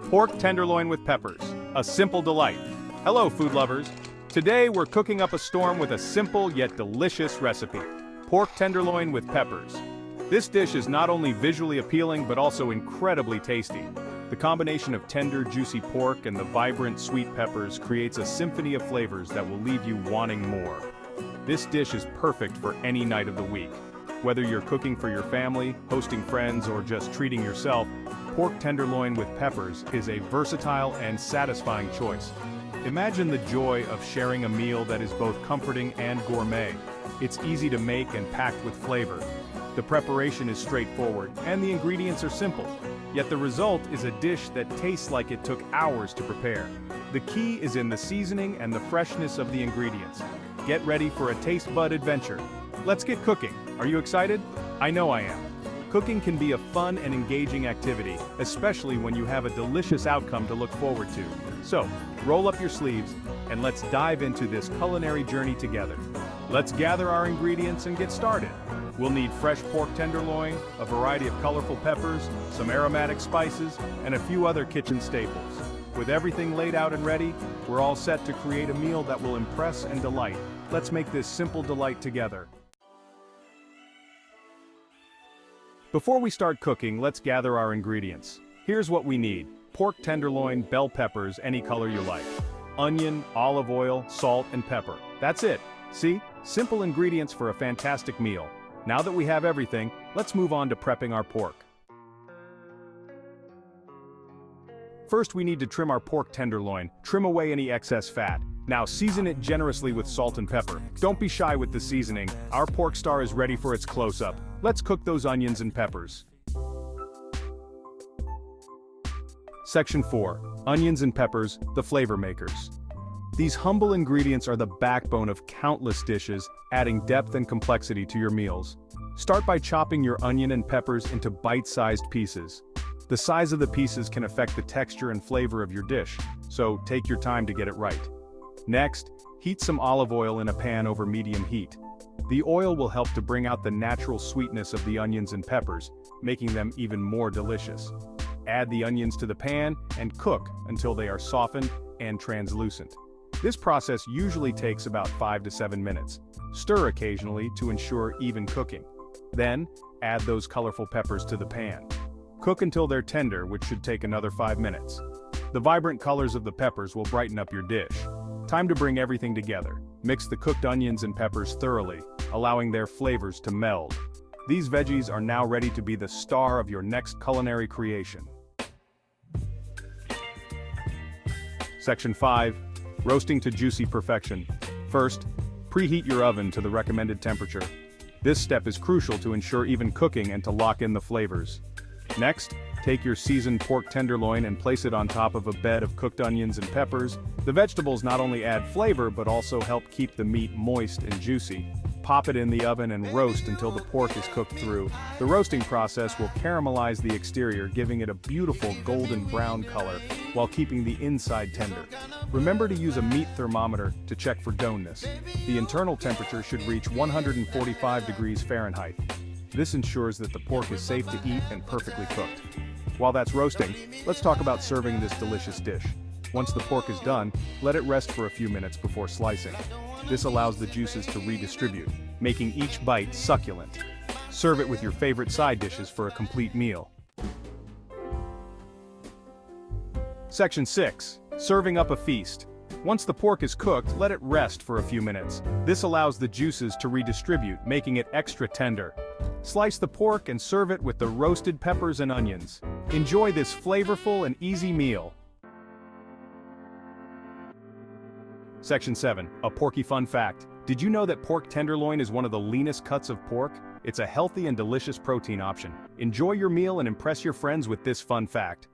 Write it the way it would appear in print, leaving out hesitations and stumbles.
Pork tenderloin with peppers, a simple delight. Hello, food lovers. Today we're cooking up a storm with a simple yet delicious recipe. Pork tenderloin with peppers. This dish is not only visually appealing but also incredibly tasty. The combination of tender, juicy pork and the vibrant, sweet peppers creates a symphony of flavors that will leave you wanting more. This dish is perfect for any night of the week. Whether you're cooking for your family, hosting friends, or just treating yourself, pork tenderloin with peppers is a versatile and satisfying choice. Imagine the joy of sharing a meal that is both comforting and gourmet. It's easy to make and packed with flavor. The preparation is straightforward, and the ingredients are simple. Yet the result is a dish that tastes like it took hours to prepare. The key is in the seasoning and the freshness of the ingredients. Get ready for a taste bud adventure. Let's get cooking. Are you excited? I know I am. Cooking can be a fun and engaging activity, especially when you have a delicious outcome to look forward to. So, roll up your sleeves, and let's dive into this culinary journey together. Let's gather our ingredients and get started. We'll need fresh pork tenderloin, a variety of colorful peppers, some aromatic spices, and a few other kitchen staples. With everything laid out and ready, we're all set to create a meal that will impress and delight. Let's make this simple delight together. Before we start cooking, let's gather our ingredients. Here's what we need: pork tenderloin, bell peppers, any color you like, onion, olive oil, salt, and pepper. That's it. See? Simple ingredients for a fantastic meal. Now that we have everything, let's move on to prepping our pork. First, we need to trim our pork tenderloin. Trim away any excess fat. Now season it generously with salt and pepper. Don't be shy with the seasoning. Our pork star is ready for its close-up. Let's cook those onions and peppers. Section 4. Onions and peppers, the flavor makers. These humble ingredients are the backbone of countless dishes, adding depth and complexity to your meals. Start by chopping your onion and peppers into bite-sized pieces. The size of the pieces can affect the texture and flavor of your dish, so take your time to get it right. Next, heat some olive oil in a pan over medium heat. The oil will help to bring out the natural sweetness of the onions and peppers, making them even more delicious. Add the onions to the pan and cook until they are softened and translucent. This process usually takes about 5 to 7 minutes. Stir occasionally to ensure even cooking. Then, add those colorful peppers to the pan. Cook until they're tender, which should take another 5 minutes. The vibrant colors of the peppers will brighten up your dish. Time to bring everything together. Mix the cooked onions and peppers thoroughly, allowing their flavors to meld. These veggies are now ready to be the star of your next culinary creation. Section 5. Roasting to juicy perfection. First, preheat your oven to the recommended temperature. This step is crucial to ensure even cooking and to lock in the flavors. Next, take your seasoned pork tenderloin and place it on top of a bed of cooked onions and peppers. The vegetables not only add flavor but also help keep the meat moist and juicy. Pop it in the oven and roast until the pork is cooked through. The roasting process will caramelize the exterior, giving it a beautiful golden brown color while keeping the inside tender. Remember to use a meat thermometer to check for doneness. The internal temperature should reach 145 degrees Fahrenheit. This ensures that the pork is safe to eat and perfectly cooked. While that's roasting, let's talk about serving this delicious dish. Once the pork is done, let it rest for a few minutes before slicing. This allows the juices to redistribute, making each bite succulent. Serve it with your favorite side dishes for a complete meal. Section 6. Serving up a feast. Once the pork is cooked, let it rest for a few minutes. This allows the juices to redistribute, making it extra tender. Slice the pork and serve it with the roasted peppers and onions. Enjoy this flavorful and easy meal. Section 7. A porky fun fact. Did you know that pork tenderloin is one of the leanest cuts of pork? It's a healthy and delicious protein option. Enjoy your meal and impress your friends with this fun fact.